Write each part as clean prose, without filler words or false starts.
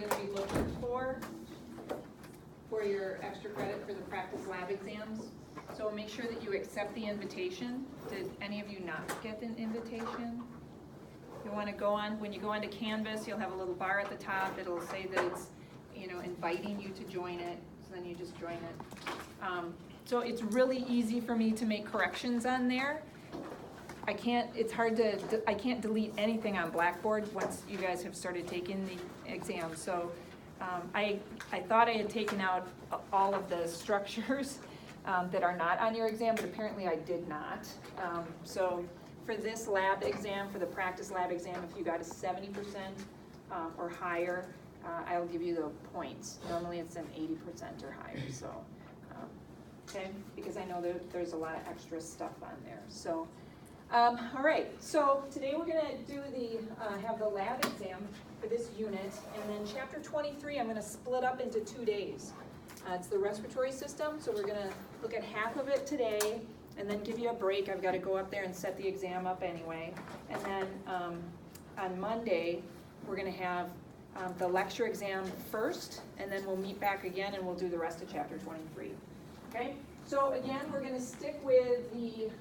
going to be looking for your extra credit for the practice lab exams. So make sure that you accept the invitation. Did any of you not get an invitation? You want to go on, when you go onto Canvas, you'll have a little bar at the top. It'll say that it's, inviting you to join it. So then you just join it. So it's really easy for me to make corrections on there. I can't delete anything on Blackboard once you guys have started taking the exam. So I thought I had taken out all of the structures that are not on your exam, but apparently I did not. So for this lab exam, for the practice lab exam, if you got a 70% or higher, I'll give you the points. Normally it's an 80% or higher, so, okay, because I know there's a lot of extra stuff on there. So, all right, so today we're gonna have the lab exam for this unit, and then chapter 23 I'm gonna split up into 2 days. It's the respiratory system, so we're gonna look at half of it today, and then give you a break. I've got to go up there and set the exam up anyway. And then on Monday, we're going to have the lecture exam first, and then we'll meet back again and we'll do the rest of chapter 23. Okay? So again, we're going to stick with the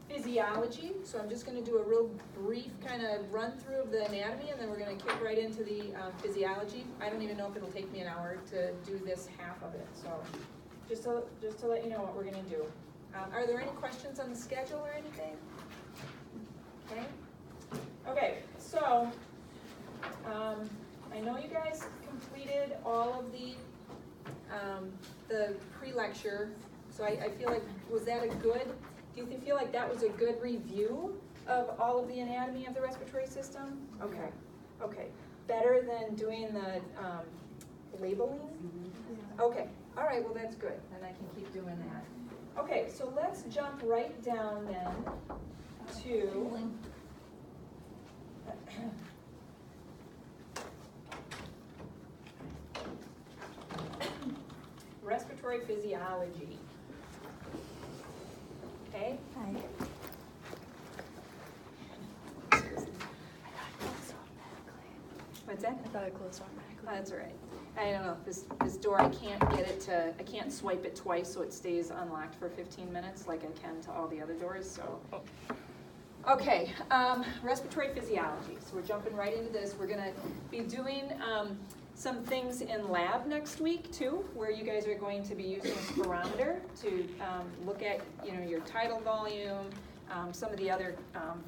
physiology. So I'm just going to do a real brief kind of run through of the anatomy, and then we're going to kick right into the physiology. I don't even know if it'll take me an hour to do this half of it. So just to let you know what we're going to do. Are there any questions on the schedule or anything? Okay. Okay, so I know you guys completed all of the pre-lecture, so I feel like, do you feel like that was a good review of all of the anatomy of the respiratory system? Okay, okay. Better than doing the labeling? Okay, all right, well that's good, then I can keep doing that. Okay, so let's jump right down then to respiratory physiology. Okay? Hi. What's that? I thought it closed automatically. That's all right. I don't know, this door, I can't swipe it twice so it stays unlocked for 15 minutes like I can to all the other doors, so. Okay, respiratory physiology. So we're jumping right into this. We're gonna be doing some things in lab next week too, where you guys are going to be using a spirometer to look at, your tidal volume, some of the other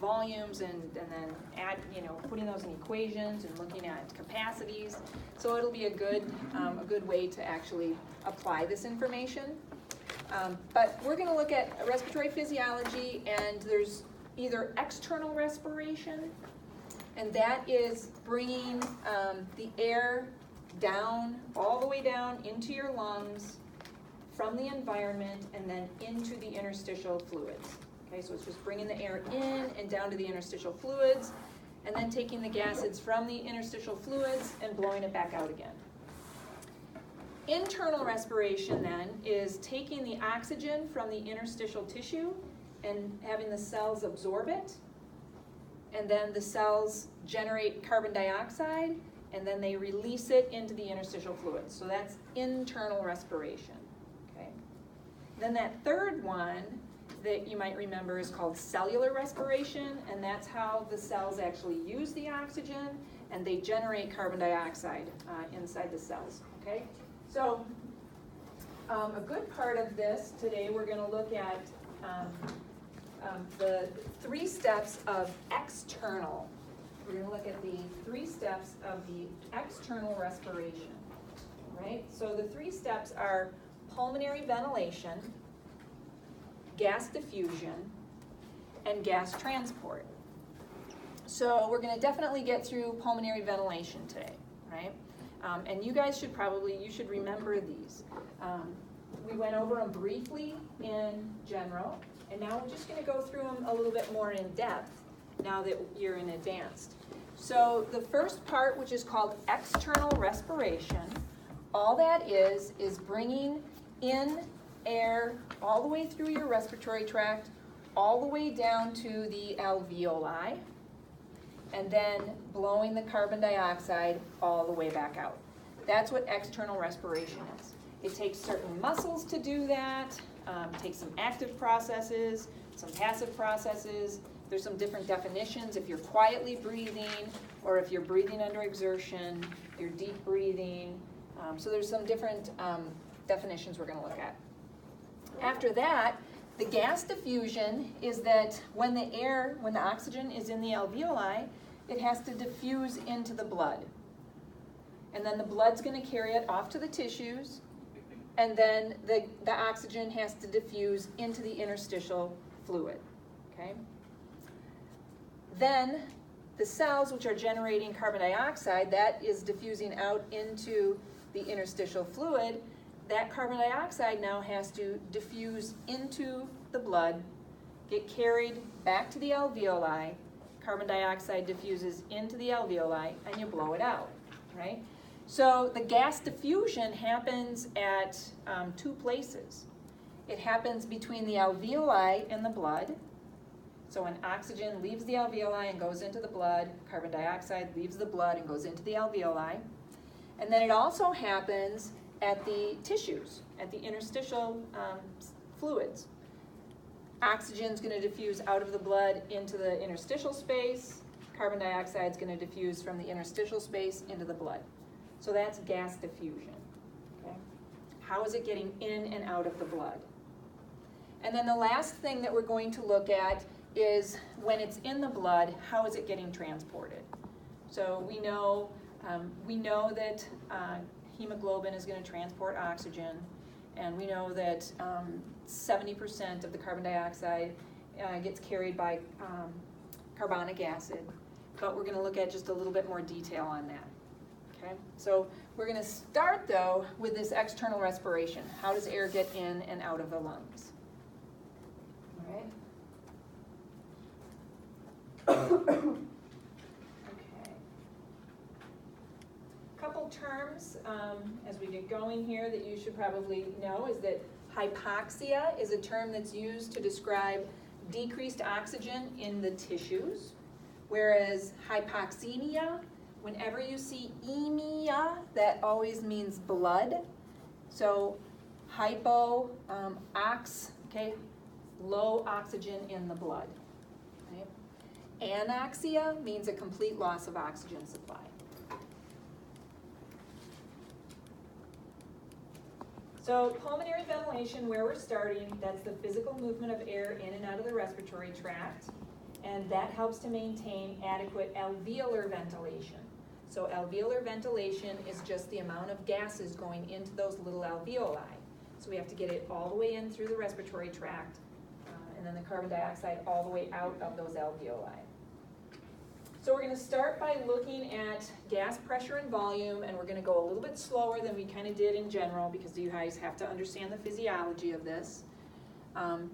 volumes, and then add, putting those in equations and looking at capacities. So it'll be a good way to actually apply this information. But we're going to look at respiratory physiology, and there's either external respiration, and that is bringing the air down, all the way down into your lungs from the environment and then into the interstitial fluids. Okay, so it's just bringing the air in and down to the interstitial fluids, and then taking the gases from the interstitial fluids and blowing it back out again. Internal respiration then is taking the oxygen from the interstitial tissue and having the cells absorb it, and then the cells generate carbon dioxide, and then they release it into the interstitial fluids. So that's internal respiration. Okay. Then that third one that you might remember is called cellular respiration, and that's how the cells actually use the oxygen and they generate carbon dioxide inside the cells. Okay, so a good part of this today, we're going to look at the 3 steps of external. We're going to look at the 3 steps of the external respiration. Right? So the 3 steps are pulmonary ventilation, gas diffusion, and gas transport. So we're going to definitely get through pulmonary ventilation today, right? And you guys should remember these. We went over them briefly in general, and now we're just going to go through them a little bit more in depth now that you're in advanced. So the first part, which is called external respiration, all that is bringing in air all the way through your respiratory tract, all the way down to the alveoli, and then blowing the carbon dioxide all the way back out. That's what external respiration is. It takes certain muscles to do that, takes some active processes, some passive processes. There's some different definitions. If you're quietly breathing, or if you're breathing under exertion, you're deep breathing. So there's some different definitions we're going to look at. After that, the gas diffusion is that when the oxygen is in the alveoli, it has to diffuse into the blood. And then the blood's going to carry it off to the tissues, and then the oxygen has to diffuse into the interstitial fluid, okay? Then the cells which are generating carbon dioxide, that is diffusing out into the interstitial fluid, that carbon dioxide now has to diffuse into the blood, get carried back to the alveoli, carbon dioxide diffuses into the alveoli, and you blow it out, right? So the gas diffusion happens at two places. It happens between the alveoli and the blood. So when oxygen leaves the alveoli and goes into the blood, carbon dioxide leaves the blood and goes into the alveoli. And then it also happens at the tissues, at the interstitial fluids. Oxygen is going to diffuse out of the blood into the interstitial space. Carbon dioxide is going to diffuse from the interstitial space into the blood. So that's gas diffusion. Okay? How is it getting in and out of the blood? And then the last thing that we're going to look at is when it's in the blood, how is it getting transported? So we know that hemoglobin is going to transport oxygen, and we know that 70% of the carbon dioxide gets carried by carbonic acid, but we're going to look at just a little bit more detail on that. Okay? So we're going to start, though, with this external respiration. How does air get in and out of the lungs? All right. Okay. A couple terms as we get going here that you should probably know is that hypoxia is a term that's used to describe decreased oxygen in the tissues, whereas hypoxemia, whenever you see emia, that always means blood. So hypo, okay, low oxygen in the blood. Right? Anoxia means a complete loss of oxygen supply. So pulmonary ventilation, where we're starting, that's the physical movement of air in and out of the respiratory tract, and that helps to maintain adequate alveolar ventilation. So alveolar ventilation is just the amount of gases going into those little alveoli. So we have to get it all the way in through the respiratory tract, and then the carbon dioxide all the way out of those alveoli. So we're going to start by looking at gas pressure and volume, and we're going to go a little bit slower than we kind of did in general because you guys have to understand the physiology of this. And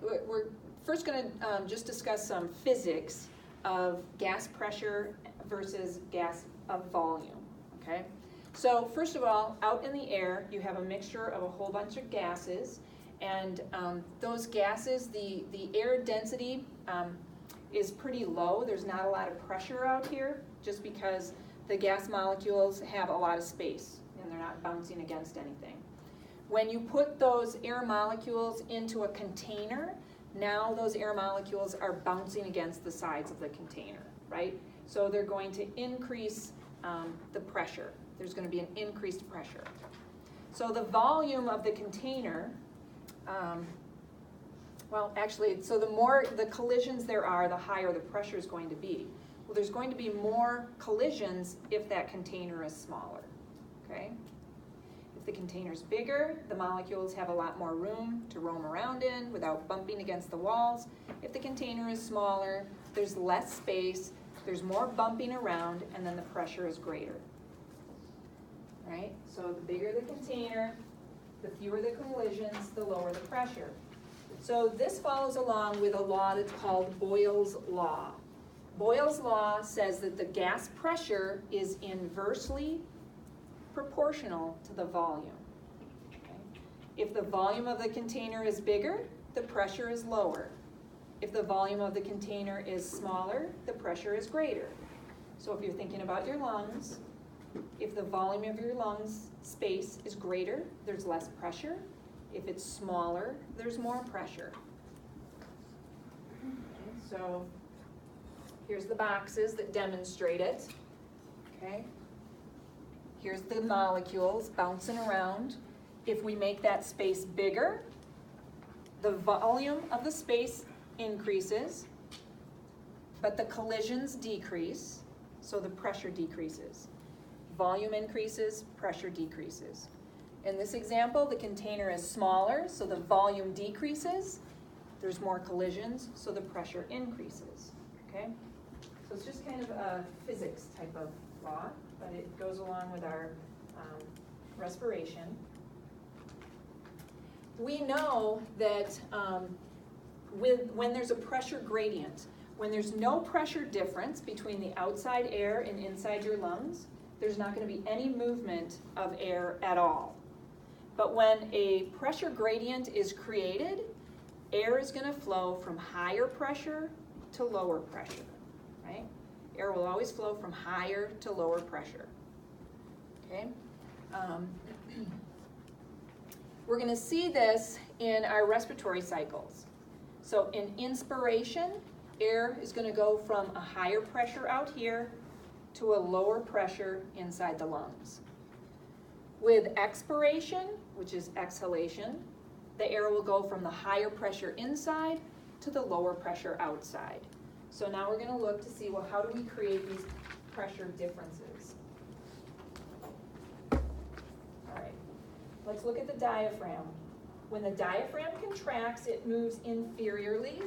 we're first going to just discuss some physics of gas pressure versus gas of volume, okay? So first of all, out in the air, you have a mixture of a whole bunch of gases, and those gases, the air density is pretty low. There's not a lot of pressure out here just because the gas molecules have a lot of space and they're not bouncing against anything. When you put those air molecules into a container, now those air molecules are bouncing against the sides of the container, right? So they're going to increase the pressure. There's going to be an increased pressure. So the volume of the container, so the more the collisions there are, the higher the pressure is going to be. Well, there's going to be more collisions if that container is smaller, okay? If the container's bigger, the molecules have a lot more room to roam around in without bumping against the walls. If the container is smaller, there's less space, there's more bumping around, and then the pressure is greater, right? So the bigger the container, the fewer the collisions, the lower the pressure. So this follows along with a law that's called Boyle's law. Boyle's law says that the gas pressure is inversely proportional to the volume. Okay? If the volume of the container is bigger, the pressure is lower. If the volume of the container is smaller, the pressure is greater. So if you're thinking about your lungs, if the volume of your lungs space is greater, there's less pressure. If it's smaller, there's more pressure. Okay, so here's the boxes that demonstrate it. Okay. Here's the molecules bouncing around. If we make that space bigger, the volume of the space increases, but the collisions decrease, so the pressure decreases. Volume increases, pressure decreases. In this example, the container is smaller, so the volume decreases. There's more collisions, so the pressure increases. Okay? So it's just kind of a physics type of law, but it goes along with our respiration. We know that when there's a pressure gradient, when there's no pressure difference between the outside air and inside your lungs, there's not going to be any movement of air at all. But when a pressure gradient is created, air is going to flow from higher pressure to lower pressure, right? Air will always flow from higher to lower pressure, okay? We're going to see this in our respiratory cycles. So in inspiration, air is going to go from a higher pressure out here to a lower pressure inside the lungs. With expiration, which is exhalation, the air will go from the higher pressure inside to the lower pressure outside. So now we're going to look to see, well, how do we create these pressure differences? All right, let's look at the diaphragm. When the diaphragm contracts, it moves inferiorly